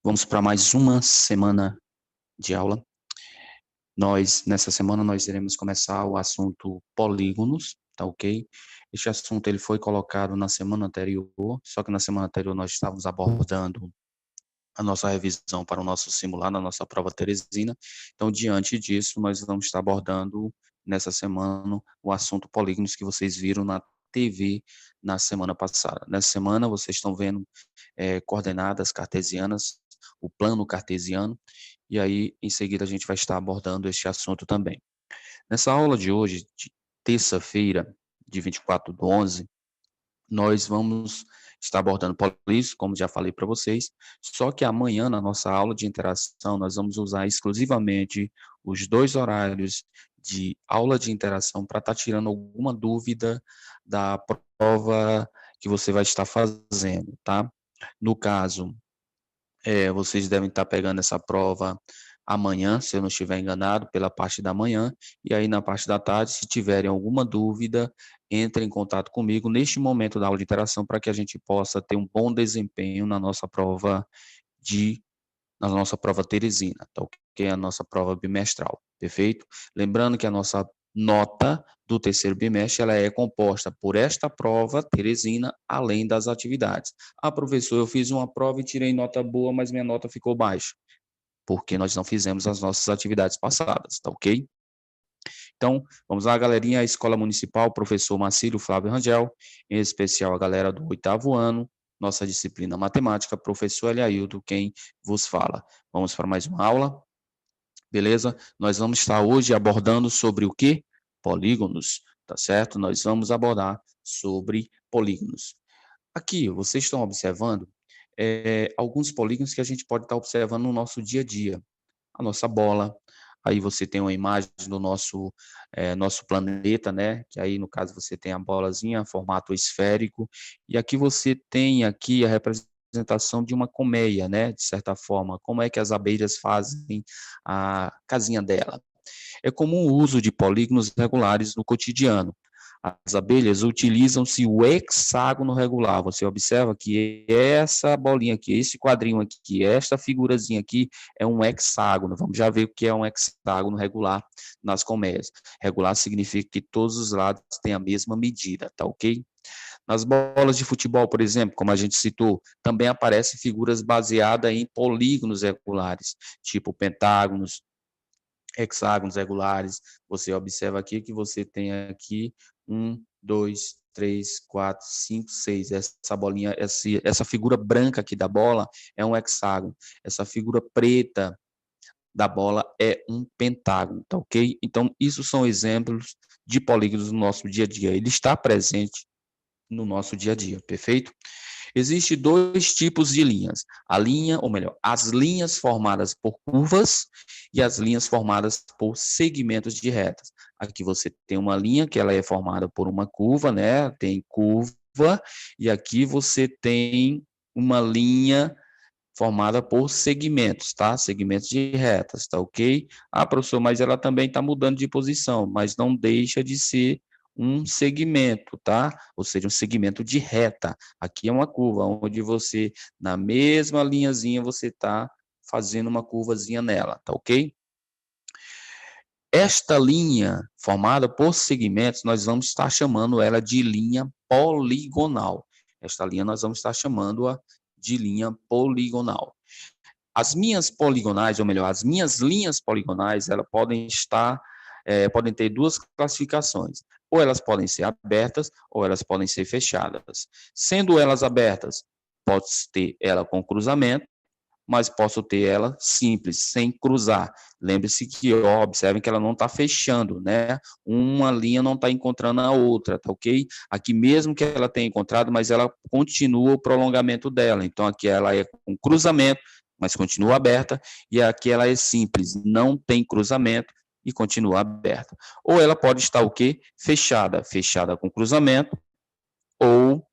Vamos para mais uma semana de aula. Nessa semana, nós iremos começar o assunto polígonos, tá ok? Este assunto ele foi colocado na semana anterior, só que na semana anterior nós estávamos abordando a nossa revisão para o nosso simulado, a nossa prova teresina. Então, diante disso, nós vamos estar abordando nessa semana o assunto polígonos que vocês viram na TV na semana passada. Nessa semana, vocês estão vendo coordenadas cartesianas, o plano cartesiano, e aí, em seguida, a gente vai estar abordando este assunto também. Nessa aula de hoje, de terça-feira, de 24/11, nós vamos estar abordando polígonos, como já falei para vocês, só que amanhã, na nossa aula de interação, nós vamos usar exclusivamente os 2 horários de aula de interação para estar tirando alguma dúvida da prova que você vai estar fazendo, tá? No caso, vocês devem estar pegando essa prova amanhã, se eu não estiver enganado, pela parte da manhã, e aí na parte da tarde, se tiverem alguma dúvida, entre em contato comigo neste momento da aula de interação para que a gente possa ter um bom desempenho na nossa prova teresina, tá ok? A nossa prova bimestral, perfeito? Lembrando que a nossa nota do terceiro bimestre, ela é composta por esta prova teresina, além das atividades. Ah, professor, eu fiz uma prova e tirei nota boa, mas minha nota ficou baixa, porque nós não fizemos as nossas atividades passadas, tá ok? Então, vamos lá, galerinha, a Escola Municipal, professor Marcílio Flávio Rangel, em especial a galera do 8º ano, nossa disciplina matemática, professor Eliaildo, quem vos fala. Vamos para mais uma aula, beleza? Nós vamos estar hoje abordando sobre o quê? Polígonos, tá certo? Nós vamos abordar sobre polígonos. Aqui, vocês estão observando alguns polígonos que a gente pode estar observando no nosso dia a dia. A nossa bola, aí você tem uma imagem do nosso planeta, né? Que aí, no caso, você tem a bolazinha, formato esférico, e aqui você tem aqui a representação de uma colmeia, né? De certa forma, como é que as abelhas fazem a casinha dela. É comum o uso de polígonos regulares no cotidiano. As abelhas utilizam-se o hexágono regular. Você observa que essa bolinha aqui, esse quadrinho aqui, esta figurazinha aqui é um hexágono. Vamos já ver o que é um hexágono regular nas colmeias. Regular significa que todos os lados têm a mesma medida, tá ok? Nas bolas de futebol, por exemplo, como a gente citou, também aparecem figuras baseadas em polígonos regulares, tipo pentágonos, hexágonos regulares. Você observa aqui que você tem aqui 1, 2, 3, 4, 5, 6. Essa bolinha, essa figura branca aqui da bola é um hexágono. Essa figura preta da bola é um pentágono, tá ok? Então, isso são exemplos de polígonos no nosso dia a dia. Ele está presente no nosso dia a dia, perfeito? Existem 2 tipos de linhas, a linha, ou melhor, as linhas formadas por curvas e as linhas formadas por segmentos de retas. Aqui você tem uma linha que ela é formada por uma curva, né? Tem curva, e aqui você tem uma linha formada por segmentos, tá? Segmentos de retas, tá ok? Ah, professor, mas ela também está mudando de posição, mas não deixa de ser um segmento, tá? Ou seja, um segmento de reta. Aqui é uma curva, onde você, na mesma linhazinha, você está fazendo uma curvazinha nela, tá ok? Esta linha formada por segmentos, nós vamos estar chamando ela de linha poligonal. Esta linha nós vamos estar chamando-a de linha poligonal. As minhas poligonais, ou melhor, as minhas linhas poligonais, elas podem ter 2 classificações. Ou elas podem ser abertas, ou elas podem ser fechadas. Sendo elas abertas, pode ter ela com cruzamento, mas posso ter ela simples, sem cruzar. Lembre-se que, observem que ela não está fechando, né? Uma linha não está encontrando a outra, tá ok? Aqui mesmo que ela tenha encontrado, mas ela continua o prolongamento dela. Então, aqui ela é com cruzamento, mas continua aberta, e aqui ela é simples, não tem cruzamento e continua aberta. Ou ela pode estar o quê? Fechada, fechada com cruzamento, ou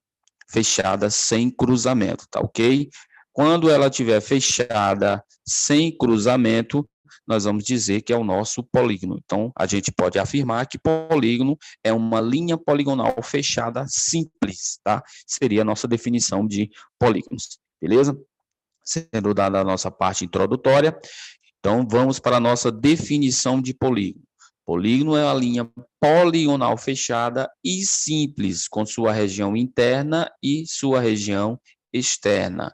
fechada sem cruzamento, tá ok? Quando ela estiver fechada sem cruzamento, nós vamos dizer que é o nosso polígono. Então, a gente pode afirmar que polígono é uma linha poligonal fechada simples, tá? Seria a nossa definição de polígonos, beleza? sendo dada a nossa parte introdutória. Então, vamos para a nossa definição de polígono. Polígono é uma linha poligonal fechada e simples, com sua região interna e sua região externa.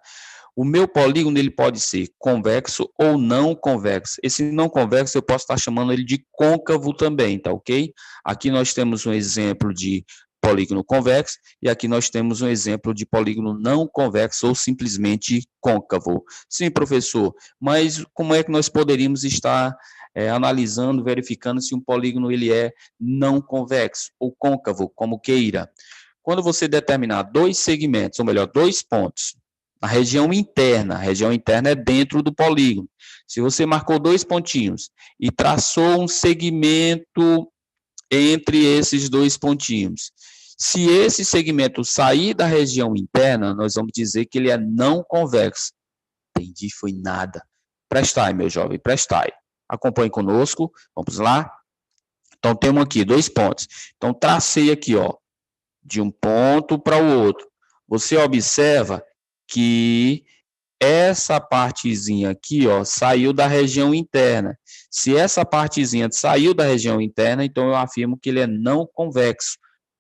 O meu polígono ele pode ser convexo ou não convexo. Esse não convexo eu posso estar chamando ele de côncavo também, tá ok? Aqui nós temos um exemplo de polígono convexo e aqui nós temos um exemplo de polígono não convexo ou simplesmente côncavo. Sim, professor, mas como é que nós poderíamos estar analisando, verificando se um polígono ele é não convexo ou côncavo, como queira? Quando você determinar dois segmentos, ou melhor, dois pontos, a região interna é dentro do polígono. Se você marcou dois pontinhos e traçou um segmento entre esses dois pontinhos, se esse segmento sair da região interna, nós vamos dizer que ele é não convexo. Entendi, foi nada. Prestai, meu jovem, prestai. Acompanhe conosco, vamos lá. Então, temos aqui dois pontos. Então, tracei aqui, ó, de um ponto para o outro. Você observa que essa partezinha aqui, ó, saiu da região interna. Se essa partezinha saiu da região interna, então eu afirmo que ele é não convexo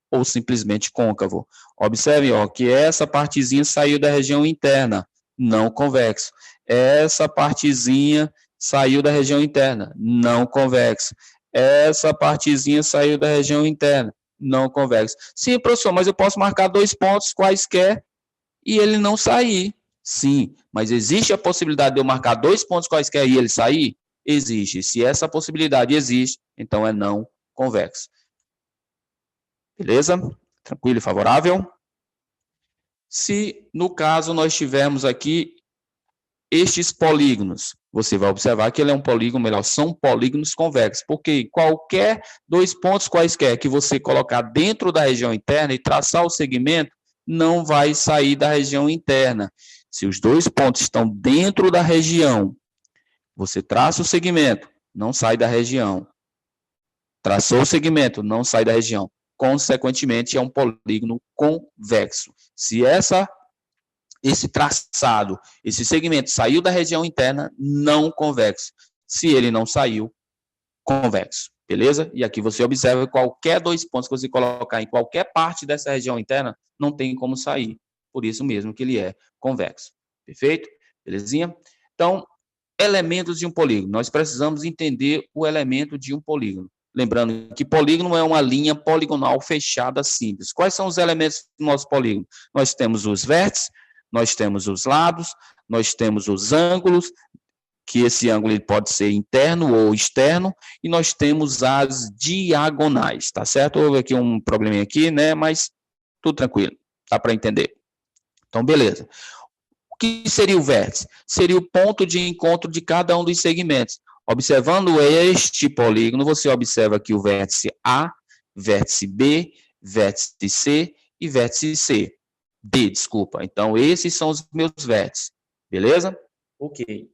ou simplesmente côncavo. Observe, ó, que essa partezinha saiu da região interna, não convexo. Essa partezinha saiu da região interna, não convexo. Essa partezinha saiu da região interna, não convexo. Sim, professor, mas eu posso marcar dois pontos quaisquer e ele não sair. Sim, mas existe a possibilidade de eu marcar dois pontos quaisquer e ele sair? Existe. Se essa possibilidade existe, então é não convexo. Beleza? Tranquilo e favorável? Se, no caso, nós tivermos aqui estes polígonos, você vai observar que ele é um polígono, melhor, são polígonos convexos, porque qualquer dois pontos quaisquer que você colocar dentro da região interna e traçar o segmento, não vai sair da região interna. Se os dois pontos estão dentro da região, você traça o segmento, não sai da região. Traçou o segmento, não sai da região. Consequentemente, é um polígono convexo. Se esse traçado, esse segmento saiu da região interna, não convexo. Se ele não saiu, convexo. Beleza? E aqui você observa que qualquer dois pontos que você colocar em qualquer parte dessa região interna, não tem como sair. Por isso mesmo que ele é convexo. Perfeito? Belezinha? Então, elementos de um polígono. Nós precisamos entender o elemento de um polígono. Lembrando que polígono é uma linha poligonal fechada simples. Quais são os elementos do nosso polígono? Nós temos os vértices, nós temos os lados, nós temos os ângulos, que esse ângulo ele pode ser interno ou externo, e nós temos as diagonais, tá certo? Houve aqui um probleminha aqui, né? Mas tudo tranquilo, dá para entender. Então, beleza. O que seria o vértice? Seria o ponto de encontro de cada um dos segmentos. Observando este polígono, você observa aqui o vértice A, vértice B, vértice C e vértice C. D, desculpa. Então, esses são os meus vértices. Beleza? Ok.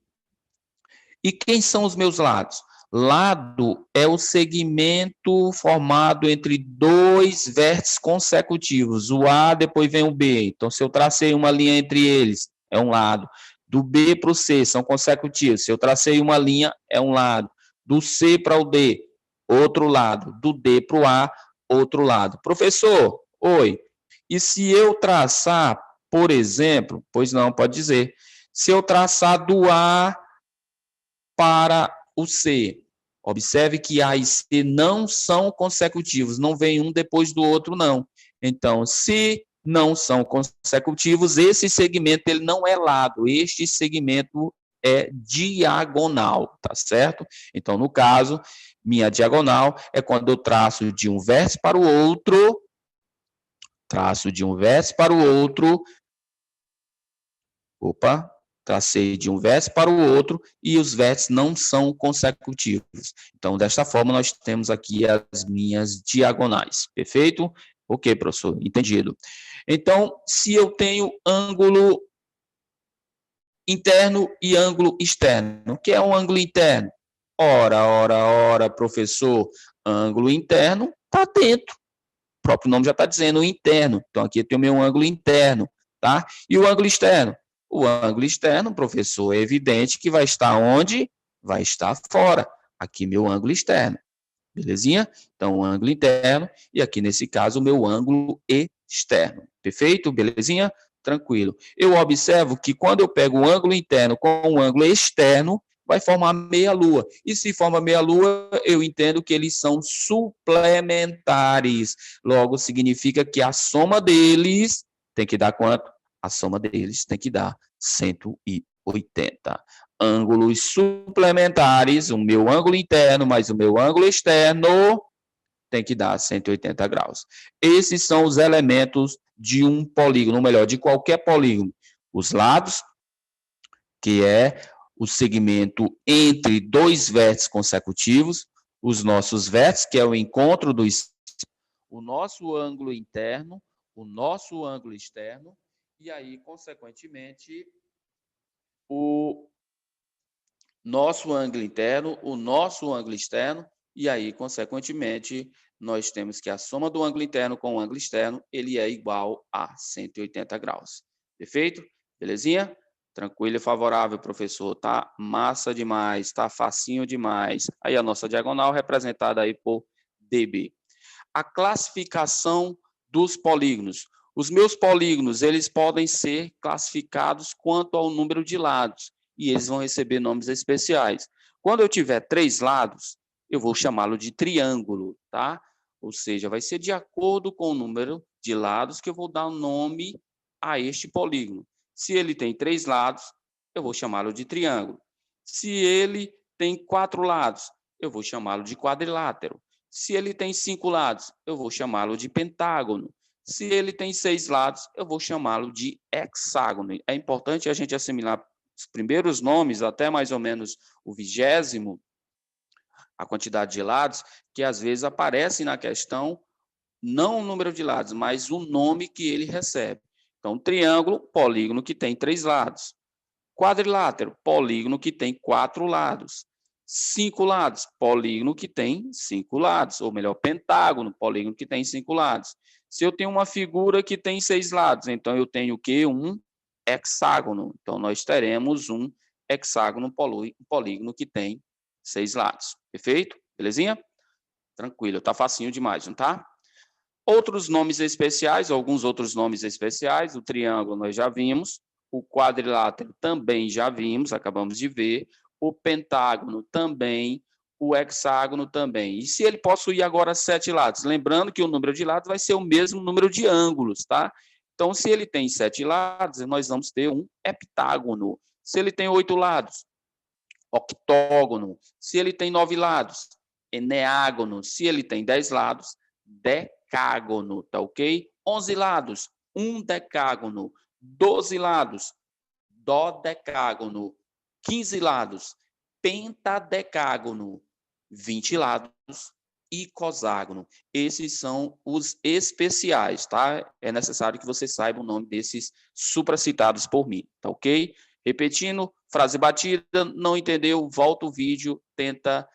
E quem são os meus lados? Lado é o segmento formado entre dois vértices consecutivos. O A, depois vem o B. Então, se eu tracei uma linha entre eles, é um lado. Do B para o C, são consecutivos. Se eu tracei uma linha, é um lado. Do C para o D, outro lado. Do D para o A, outro lado. Professor, oi. E se eu traçar, por exemplo, pois não, pode dizer. Se eu traçar do A para o C, observe que A e C não são consecutivos, não vem um depois do outro, não. Então, se não são consecutivos, esse segmento ele não é lado, este segmento é diagonal, tá certo? Então, no caso, minha diagonal é quando eu traço de um vértice para o outro, tracei de um vértice para o outro e os vértices não são consecutivos. Então, desta forma, nós temos aqui as minhas diagonais. Perfeito? Ok, professor, entendido. Então, se eu tenho ângulo interno e ângulo externo, o que é um ângulo interno? Ora, professor, ângulo interno está dentro. O próprio nome já está dizendo interno. Então, aqui eu tenho meu ângulo interno, tá? E o ângulo externo? O ângulo externo, professor, é evidente que vai estar onde? Vai estar fora. Aqui, meu ângulo externo. Belezinha? Então, o ângulo interno e aqui, nesse caso, o meu ângulo externo. Perfeito? Belezinha? Tranquilo. Eu observo que quando eu pego o ângulo interno com o ângulo externo, vai formar meia-lua. E se forma meia-lua, eu entendo que eles são suplementares. Logo, significa que a soma deles tem que dar quanto? A soma deles tem que dar 180. Ângulos suplementares, o meu ângulo interno mais o meu ângulo externo tem que dar 180 graus. Esses são os elementos de um polígono, ou melhor, de qualquer polígono. Os lados, que é o segmento entre dois vértices consecutivos, os nossos vértices, que é o encontro dos, o nosso ângulo interno, o nosso ângulo externo, e aí, consequentemente, o nosso ângulo interno, o nosso ângulo externo, e aí, consequentemente, nós temos que a soma do ângulo interno com o ângulo externo, ele é igual a 180 graus. Perfeito? Belezinha? Tranquilo e favorável, professor. Tá massa demais, tá facinho demais. Aí a nossa diagonal representada aí por DB. A classificação dos polígonos. Os meus polígonos, eles podem ser classificados quanto ao número de lados, e eles vão receber nomes especiais. Quando eu tiver 3 lados, eu vou chamá-lo de triângulo, tá? Ou seja, vai ser de acordo com o número de lados que eu vou dar o nome a este polígono. Se ele tem 3 lados, eu vou chamá-lo de triângulo. Se ele tem 4 lados, eu vou chamá-lo de quadrilátero. Se ele tem 5 lados, eu vou chamá-lo de pentágono. Se ele tem 6 lados, eu vou chamá-lo de hexágono. É importante a gente assimilar os primeiros nomes, até mais ou menos o 20º, a quantidade de lados, que às vezes aparece na questão não o número de lados, mas o nome que ele recebe. Então, triângulo, polígono que tem 3 lados. Quadrilátero, polígono que tem 4 lados. 5 lados, polígono que tem 5 lados, ou melhor, pentágono, polígono que tem 5 lados. Se eu tenho uma figura que tem 6 lados, então eu tenho o quê? Um hexágono. Então, nós teremos um hexágono, polígono que tem 6 lados. Perfeito? Belezinha? Tranquilo, tá facinho demais, não tá? Outros nomes especiais, alguns outros nomes especiais, o triângulo nós já vimos, o quadrilátero também já vimos, acabamos de ver, o pentágono também, o hexágono também. E se ele possuir agora 7 lados? Lembrando que o número de lados vai ser o mesmo número de ângulos, tá? Então, se ele tem 7 lados, nós vamos ter um heptágono. Se ele tem 8 lados, octógono. Se ele tem 9 lados, eneágono. Se ele tem 10 lados, decágono, tá ok? 11 lados, um decágono. 12 lados, dodecágono. 15 lados, pentadecágono. 20 lados, icoságono. Esses são os especiais, tá? É necessário que você saiba o nome desses supracitados por mim, tá ok? Repetindo, frase batida, não entendeu, volta o vídeo, tenta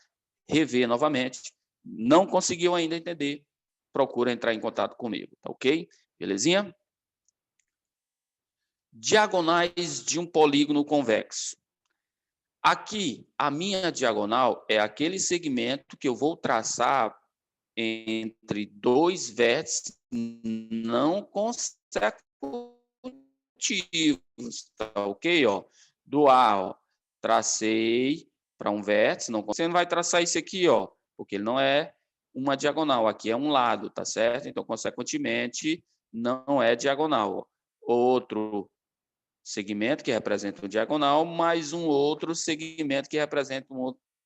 rever novamente. Não conseguiu ainda entender, procura entrar em contato comigo, tá ok? Belezinha? Diagonais de um polígono convexo. Aqui, a minha diagonal é aquele segmento que eu vou traçar entre dois vértices não consecutivos, tá ok? Ó, do A, ó, tracei para um vértice, não, você não vai traçar esse aqui, ó, porque ele não é uma diagonal, aqui é um lado, tá certo? Então, consequentemente, não é diagonal. Ó. Outro segmento que representa um diagonal, mais um outro segmento que representa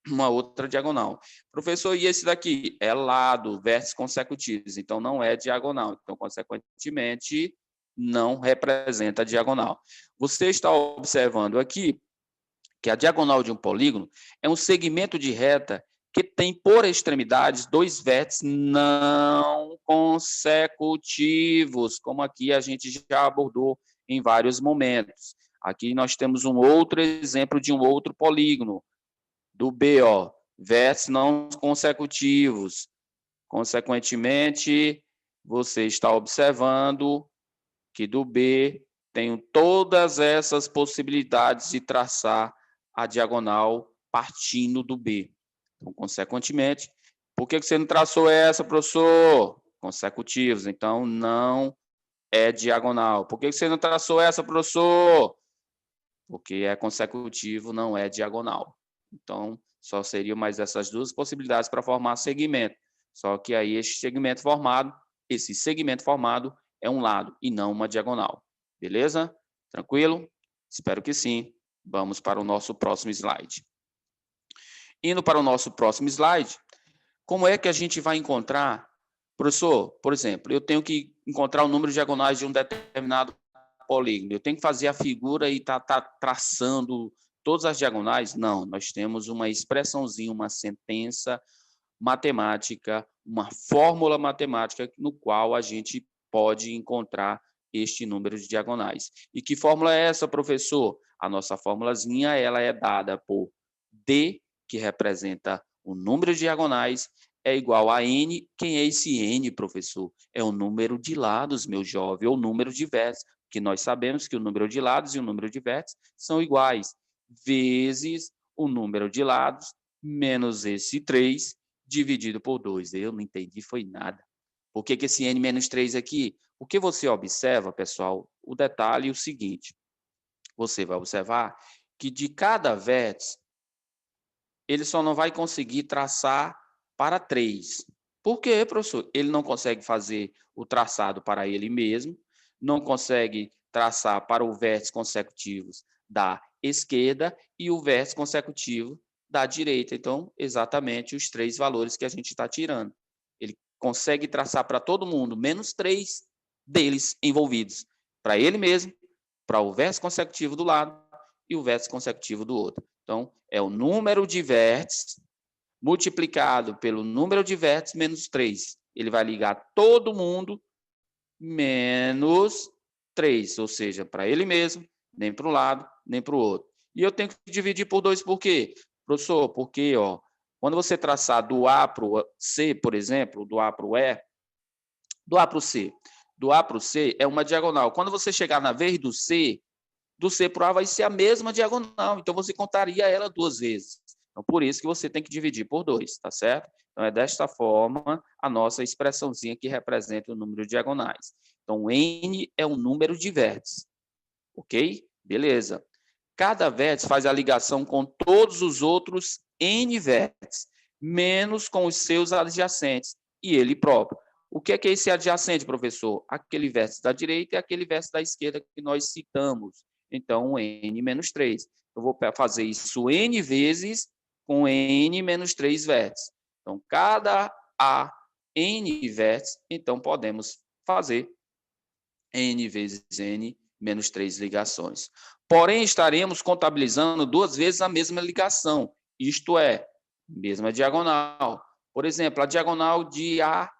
uma outra diagonal. Professor, e esse daqui? É lado, vértices consecutivos, então não é diagonal. Então, consequentemente, não representa diagonal. Você está observando aqui que a diagonal de um polígono é um segmento de reta que tem por extremidades dois vértices não consecutivos, como aqui a gente já abordou em vários momentos. Aqui nós temos um outro exemplo de um outro polígono, do B, ó, vértices não consecutivos. Consequentemente, você está observando que do B tenho todas essas possibilidades de traçar a diagonal partindo do B. Então, consequentemente, por que você não traçou essa, professor? Consecutivos, então não é diagonal. Por que você não traçou essa, professor? Porque é consecutivo, não é diagonal. Então, só seriam mais essas duas possibilidades para formar segmento. Só que aí esse segmento formado é um lado e não uma diagonal. Beleza? Tranquilo? Espero que sim. Vamos para o nosso próximo slide. Indo para o nosso próximo slide, como é que a gente vai encontrar, professor, por exemplo, eu tenho que encontrar o número de diagonais de um determinado polígono, eu tenho que fazer a figura e tá traçando todas as diagonais? Não, nós temos uma expressãozinha, uma sentença matemática, uma fórmula matemática no qual a gente pode encontrar este número de diagonais. E que fórmula é essa, professor? A nossa fórmulazinha, ela é dada por D, que representa o número de diagonais, é igual a N. Quem é esse N, professor? É o número de lados, meu jovem, ou o número de vértices, que nós sabemos que o número de lados e o número de vértices são iguais, vezes o número de lados menos esse 3 dividido por 2. Eu não entendi, foi nada. Por que esse N menos 3 aqui? Porque você observa, pessoal, o detalhe é o seguinte. Você vai observar que de cada vértice, ele só não vai conseguir traçar para 3. Por quê, professor? Ele não consegue fazer o traçado para ele mesmo, não consegue traçar para o vértice consecutivos da esquerda e o vértice consecutivo da direita. Então, exatamente os 3 valores que a gente está tirando. Ele consegue traçar para todo mundo, menos 3 deles envolvidos. Para ele mesmo, para o vértice consecutivo do lado e o vértice consecutivo do outro. Então, é o número de vértices multiplicado pelo número de vértices menos 3. Ele vai ligar todo mundo menos 3, ou seja, para ele mesmo, nem para um lado, nem para o outro. E eu tenho que dividir por 2 por quê? Professor, porque quando você traçar do A para o C, por exemplo, do A para o E, do A para o C, do A para o C é uma diagonal. Quando você chegar na vez do C para o A vai ser a mesma diagonal, então você contaria ela 2 vezes. Então, por isso que você tem que dividir por 2, tá certo? Então, é desta forma a nossa expressãozinha que representa o número de diagonais. Então, N é um número de vértices, ok? Beleza. Cada vértice faz a ligação com todos os outros N vértices, menos com os seus adjacentes e ele próprio. O que é esse adjacente, professor? Aquele vértice da direita e aquele vértice da esquerda que nós citamos. Então, N menos 3. Eu vou fazer isso N vezes com N menos 3 vértices. Então, cada A, N vértices, então podemos fazer N vezes N menos 3 ligações. Porém, estaremos contabilizando 2 vezes a mesma ligação, isto é, mesma diagonal. Por exemplo, a diagonal de A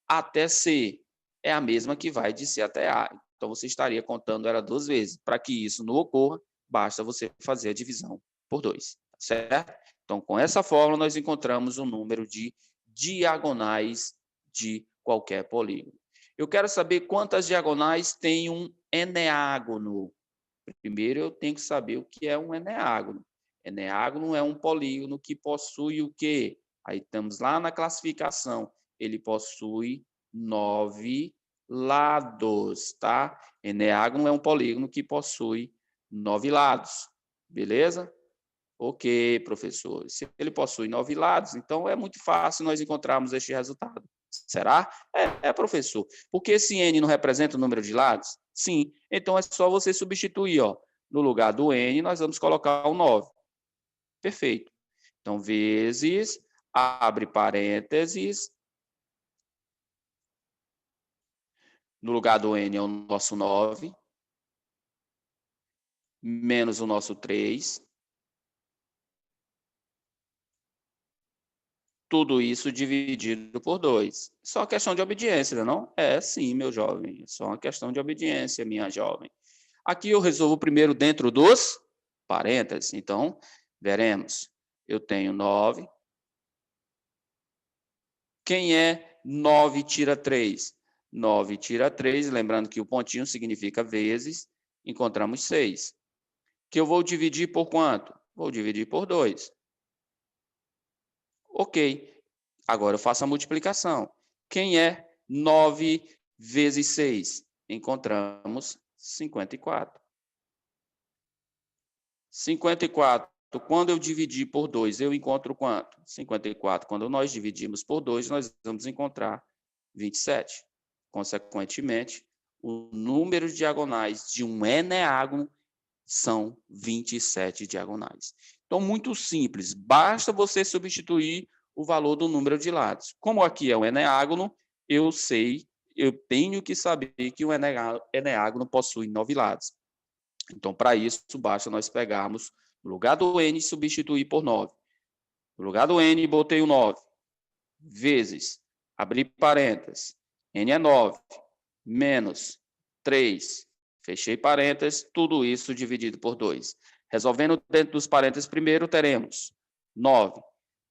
até C é a mesma que vai de C até A. Então, você estaria contando ela 2 vezes. Para que isso não ocorra, basta você fazer a divisão por 2, certo? Então, com essa fórmula, nós encontramos o número de diagonais de qualquer polígono. Eu quero saber quantas diagonais tem um eneágono. Primeiro, eu tenho que saber o que é um eneágono. Eneágono é um polígono que possui o quê? Aí estamos lá na classificação. Ele possui 9 lados, tá? Eneágono é um polígono que possui 9 lados. Beleza? Ok, professor. Se ele possui 9 lados, então é muito fácil nós encontrarmos este resultado. Será? Professor. Porque esse N não representa o número de lados? Sim. Então é só você substituir, no lugar do N, nós vamos colocar o 9. Perfeito. Então, vezes, abre parênteses, no lugar do N é o nosso 9, menos o nosso 3, tudo isso dividido por 2. Só questão de obediência, não? É, sim, meu jovem. Só uma questão de obediência, minha jovem. Aqui eu resolvo primeiro dentro dos parênteses. Então, veremos. Eu tenho 9. Quem é 9 tira 3? 9 tira 3, lembrando que o pontinho significa vezes. Encontramos 6. Que eu vou dividir por quanto? Vou dividir por 2. Ok. Agora eu faço a multiplicação. Quem é 9 vezes 6? Encontramos 54. 54, quando eu dividir por 2, eu encontro quanto? 54. Quando nós dividimos por 2, nós vamos encontrar 27. Consequentemente, o número de diagonais de um eneágono são 27 diagonais. Então, muito simples, basta você substituir o valor do número de lados. Como aqui é um eneágono, eu tenho que saber que o eneágono possui 9 lados. Então, para isso, basta nós pegarmos no lugar do n e substituir por 9. No lugar do n, botei o 9, vezes, abrir parênteses, n é 9, menos 3, fechei parênteses, tudo isso dividido por 2. Resolvendo dentro dos parênteses primeiro, teremos 9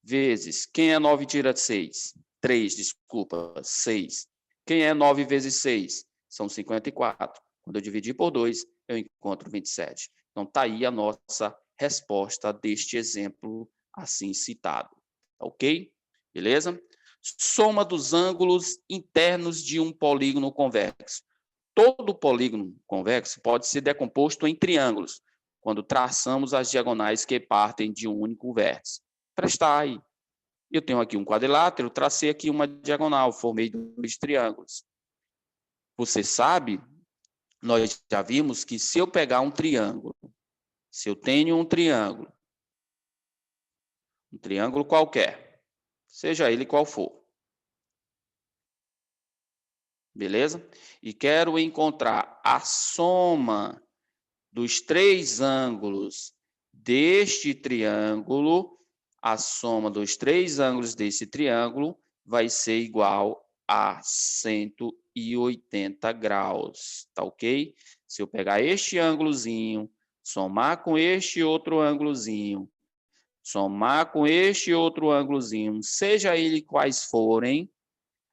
vezes, quem é 9 tira 6? 3, desculpa, 6. Quem é 9 vezes 6? São 54. Quando eu dividir por 2, eu encontro 27. Então, está aí a nossa resposta deste exemplo assim citado. Ok? Beleza? Soma dos ângulos internos de um polígono convexo. Todo polígono convexo pode ser decomposto em triângulos, quando traçamos as diagonais que partem de um único vértice. Prestar aí. Eu tenho aqui um quadrilátero, tracei aqui uma diagonal, formei 2 triângulos. Você sabe, nós já vimos que se eu pegar um triângulo, se eu tenho um triângulo qualquer, seja ele qual for, beleza? E quero encontrar a soma dos 3 ângulos deste triângulo, a soma dos 3 ângulos desse triângulo vai ser igual a 180 graus, tá ok? Se eu pegar este ângulozinho, somar com este outro ângulozinho, somar com este outro ângulozinho, seja ele quais forem,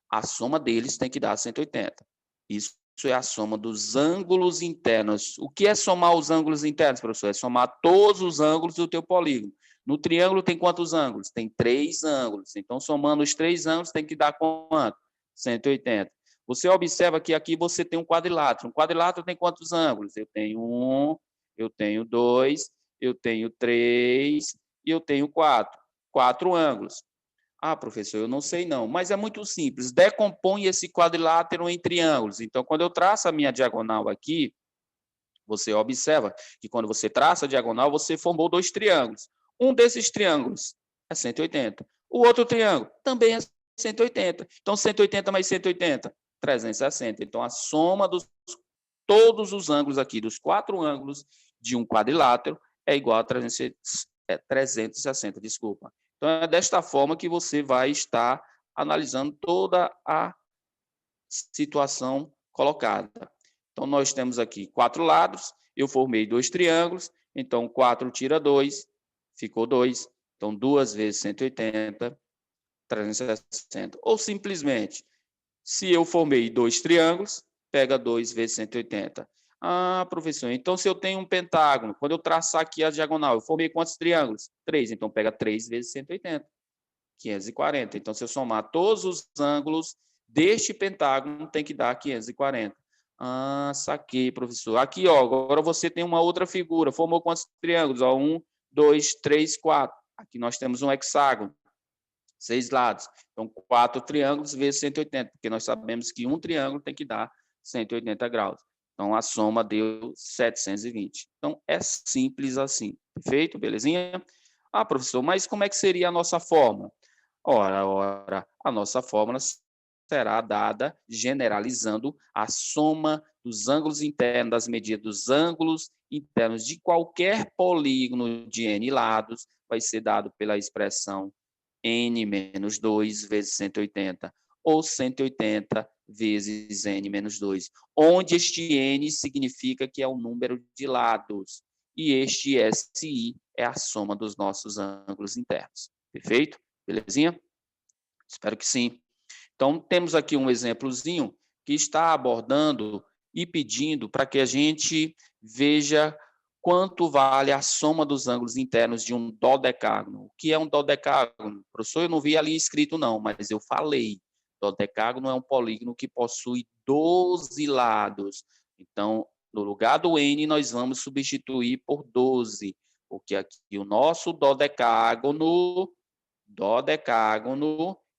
a soma deles tem que dar 180. Isso é a soma dos ângulos internos. O que é somar os ângulos internos, professor? É somar todos os ângulos do teu polígono. No triângulo tem quantos ângulos? Tem 3 ângulos. Então, somando os 3 ângulos, tem que dar quanto? 180. Você observa que aqui você tem um quadrilátero. Um quadrilátero tem quantos ângulos? Eu tenho 1, eu tenho 2, eu tenho 3 e eu tenho 4. 4 ângulos. Ah, professor, eu não sei não, mas é muito simples. Decompõe esse quadrilátero em triângulos. Então, quando eu traço a minha diagonal aqui, você observa que quando você traça a diagonal, você formou 2 triângulos. Um desses triângulos é 180. O outro triângulo também é 180. Então, 180 mais 180, 360. Então, a soma dos todos os ângulos aqui, dos 4 ângulos de um quadrilátero, é igual a 360, desculpa. Então, é desta forma que você vai estar analisando toda a situação colocada. Então, nós temos aqui 4 lados, eu formei 2 triângulos, então 4 tira 2, ficou 2. Então, 2 vezes 180, 360. Ou simplesmente, se eu formei 2 triângulos, pega 2 vezes 180. Ah, professor, então se eu tenho um pentágono, quando eu traçar aqui a diagonal, eu formei quantos triângulos? 3, então pega 3 vezes 180, 540. Então, se eu somar todos os ângulos deste pentágono, tem que dar 540. Ah, saquei, professor. Aqui, ó, agora você tem uma outra figura. Formou quantos triângulos? Ó, 1, 2, 3, 4. Aqui nós temos um hexágono, 6 lados. Então, 4 triângulos vezes 180, porque nós sabemos que um triângulo tem que dar 180 graus. Então, a soma deu 720. Então, é simples assim. Perfeito? Belezinha? Ah, professor, mas como é que seria a nossa fórmula? Ora, a nossa fórmula será dada generalizando a soma dos ângulos internos, das medidas dos ângulos internos de qualquer polígono de n lados, vai ser dado pela expressão n menos 2 vezes 180, ou 180 vezes n menos 2, onde este n significa que é o número de lados, e este SI é a soma dos nossos ângulos internos. Perfeito? Belezinha? Espero que sim. Então, temos aqui um exemplozinho que está abordando e pedindo para que a gente veja quanto vale a soma dos ângulos internos de um dodecágono. O que é um dodecágono? Professor, eu não vi ali escrito não, mas eu falei. Dodecágono é um polígono que possui 12 lados. Então, no lugar do N, nós vamos substituir por 12, porque aqui o nosso dodecágono,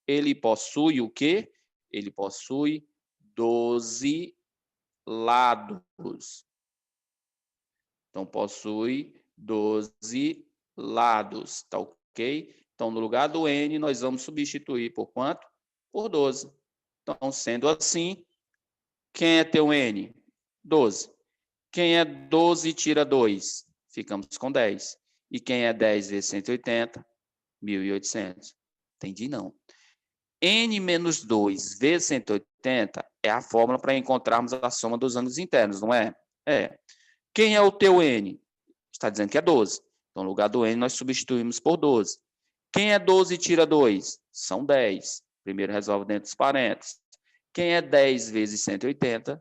ele possui o quê? Ele possui 12 lados. Então, possui 12 lados, tá ok? Então, no lugar do N, nós vamos substituir por quanto? Por 12. Então, sendo assim, quem é teu N? 12. Quem é 12 tira 2? Ficamos com 10. E quem é 10 vezes 180? 1.800. Entendi, não. N menos 2 vezes 180 é a fórmula para encontrarmos a soma dos ângulos internos, não é? É. Quem é o teu N? Está dizendo que é 12. Então, no lugar do N, nós substituímos por 12. Quem é 12 e tira 2? São 10. Primeiro resolve dentro dos parênteses. Quem é 10 vezes 180?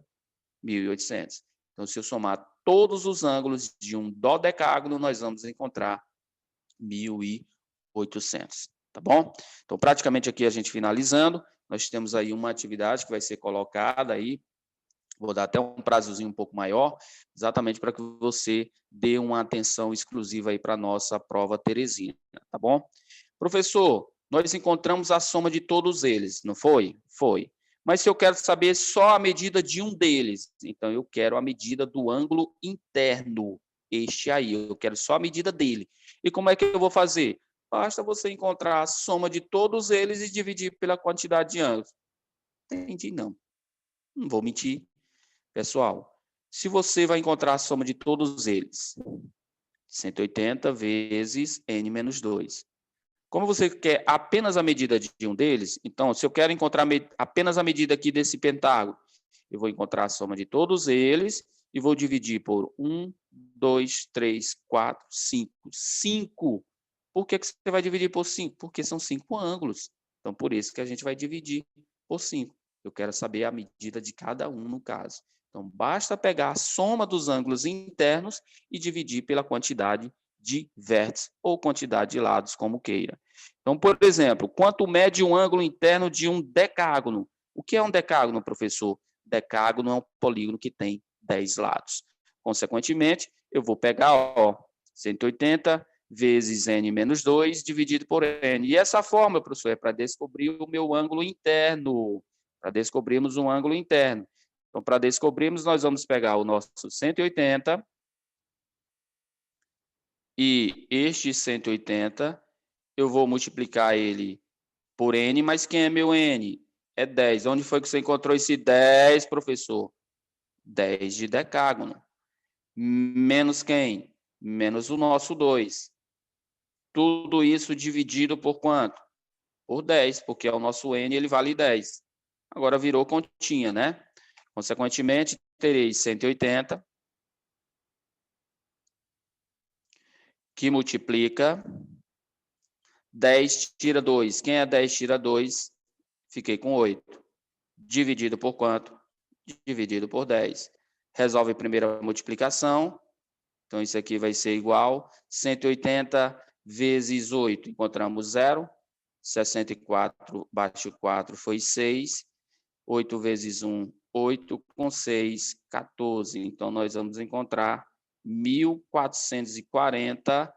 1.800. Então, se eu somar todos os ângulos de um dodecágono, nós vamos encontrar 1.800. Tá bom? Então, praticamente aqui a gente finalizando, nós temos aí uma atividade que vai ser colocada aí, vou dar até um prazozinho um pouco maior, exatamente para que você dê uma atenção exclusiva aí para a nossa prova Teresina, tá bom? Professor, nós encontramos a soma de todos eles, não foi? Foi. Mas se eu quero saber só a medida de um deles, então eu quero a medida do ângulo interno, este aí, eu quero só a medida dele. E como é que eu vou fazer? Basta você encontrar a soma de todos eles e dividir pela quantidade de ângulos. Entendi, não. Não vou mentir. Pessoal, se você vai encontrar a soma de todos eles, 180 vezes n menos 2. Como você quer apenas a medida de um deles, então, se eu quero encontrar apenas a medida aqui desse pentágono, eu vou encontrar a soma de todos eles e vou dividir por 1, 2, 3, 4, 5. 5. Por que você vai dividir por 5? Porque são 5 ângulos. Então, por isso que a gente vai dividir por 5. Eu quero saber a medida de cada um no caso. Então, basta pegar a soma dos ângulos internos e dividir pela quantidade de vértices ou quantidade de lados, como queira. Então, por exemplo, quanto mede um ângulo interno de um decágono? O que é um decágono, professor? Decágono é um polígono que tem 10 lados. Consequentemente, eu vou pegar 180 vezes n menos 2 dividido por n. E essa fórmula, professor, é para descobrir o meu ângulo interno. Para descobrirmos um ângulo interno. Então, para descobrirmos, nós vamos pegar o nosso 180 e este 180, eu vou multiplicar ele por n, mas quem é meu n? É 10. Onde foi que você encontrou esse 10, professor? 10 de decágono. Menos quem? Menos o nosso 2. Tudo isso dividido por quanto? Por 10, porque é o nosso n, ele vale 10. Agora virou continha, né? Consequentemente, terei 180, que multiplica 10 tira 2. Quem é 10 tira 2? Fiquei com 8. Dividido por quanto? Dividido por 10. Resolve a primeira multiplicação. Então, isso aqui vai ser igual 180 vezes 8. Encontramos 0. 64 bate 4 foi 6. 8 vezes 1, 8. Com 6, 14. Então, nós vamos encontrar 1.440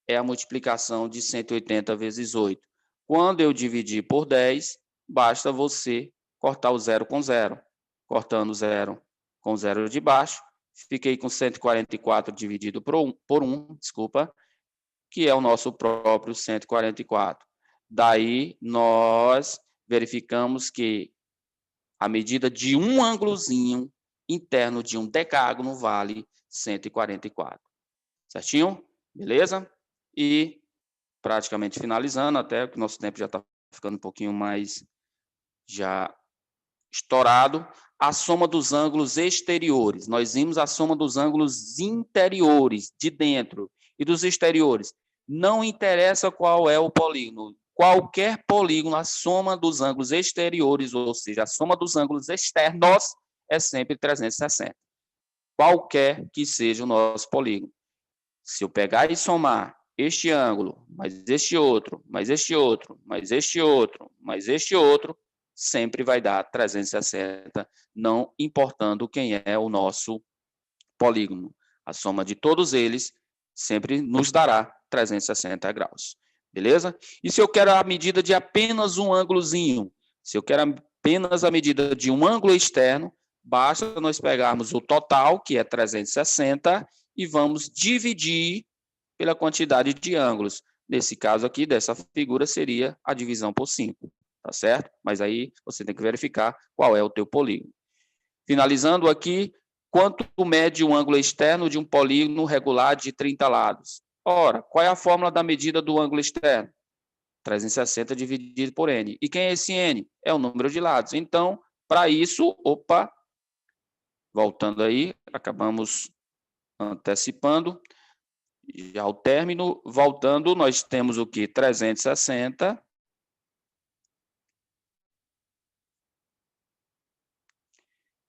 é a multiplicação de 180 vezes 8. Quando eu dividir por 10, basta você cortar o 0 com 0. Cortando 0 com 0 de baixo, fiquei com 144 dividido por 1, desculpa, que é o nosso próprio 144. Daí, nós verificamos que a medida de um ângulozinho interno de um decágono vale 144. Certinho? Beleza? E praticamente finalizando, até que o nosso tempo já está ficando um pouquinho mais já estourado, a soma dos ângulos exteriores. Nós vimos a soma dos ângulos interiores, de dentro, e dos exteriores. Não interessa qual é o polígono. Qualquer polígono, a soma dos ângulos exteriores, ou seja, a soma dos ângulos externos, é sempre 360. Qualquer que seja o nosso polígono. Se eu pegar e somar este ângulo, mais este outro, mais este outro, mais este outro, mais este outro, sempre vai dar 360, não importando quem é o nosso polígono. A soma de todos eles sempre nos dará 360 graus. Beleza? E se eu quero a medida de apenas um ângulozinho? Se eu quero apenas a medida de um ângulo externo, basta nós pegarmos o total, que é 360, e vamos dividir pela quantidade de ângulos. Nesse caso aqui, dessa figura, seria a divisão por 5, tá certo? Mas aí você tem que verificar qual é o teu polígono. Finalizando aqui, quanto mede um ângulo externo de um polígono regular de 30 lados? Ora, qual é a fórmula da medida do ângulo externo? 360 dividido por n. E quem é esse n? É o número de lados. Então, para isso, voltando aí, acabamos antecipando. Já ao término, voltando, nós temos o que? 360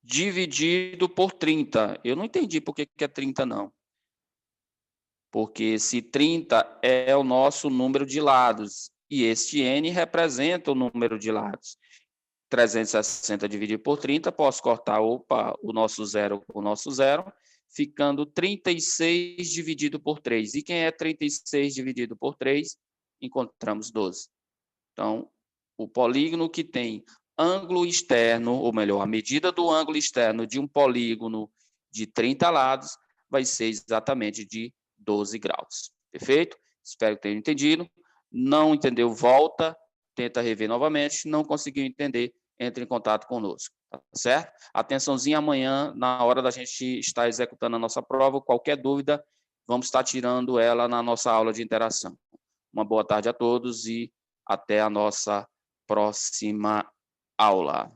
dividido por 30. Eu não entendi por que é 30, não. Porque se 30 é o nosso número de lados, e este n representa o número de lados. 360 dividido por 30, posso cortar, o nosso zero com o nosso zero, ficando 36 dividido por 3. E quem é 36 dividido por 3? Encontramos 12. Então, o polígono que tem ângulo externo, ou melhor, a medida do ângulo externo de um polígono de 30 lados vai ser exatamente de 12 graus. Perfeito? Espero que tenham entendido. Não entendeu, volta, tenta rever novamente. Não conseguiu entender, entre em contato conosco. Tá certo? Atençãozinha amanhã, na hora da gente estar executando a nossa prova. Qualquer dúvida, vamos estar tirando ela na nossa aula de interação. Uma boa tarde a todos e até a nossa próxima aula.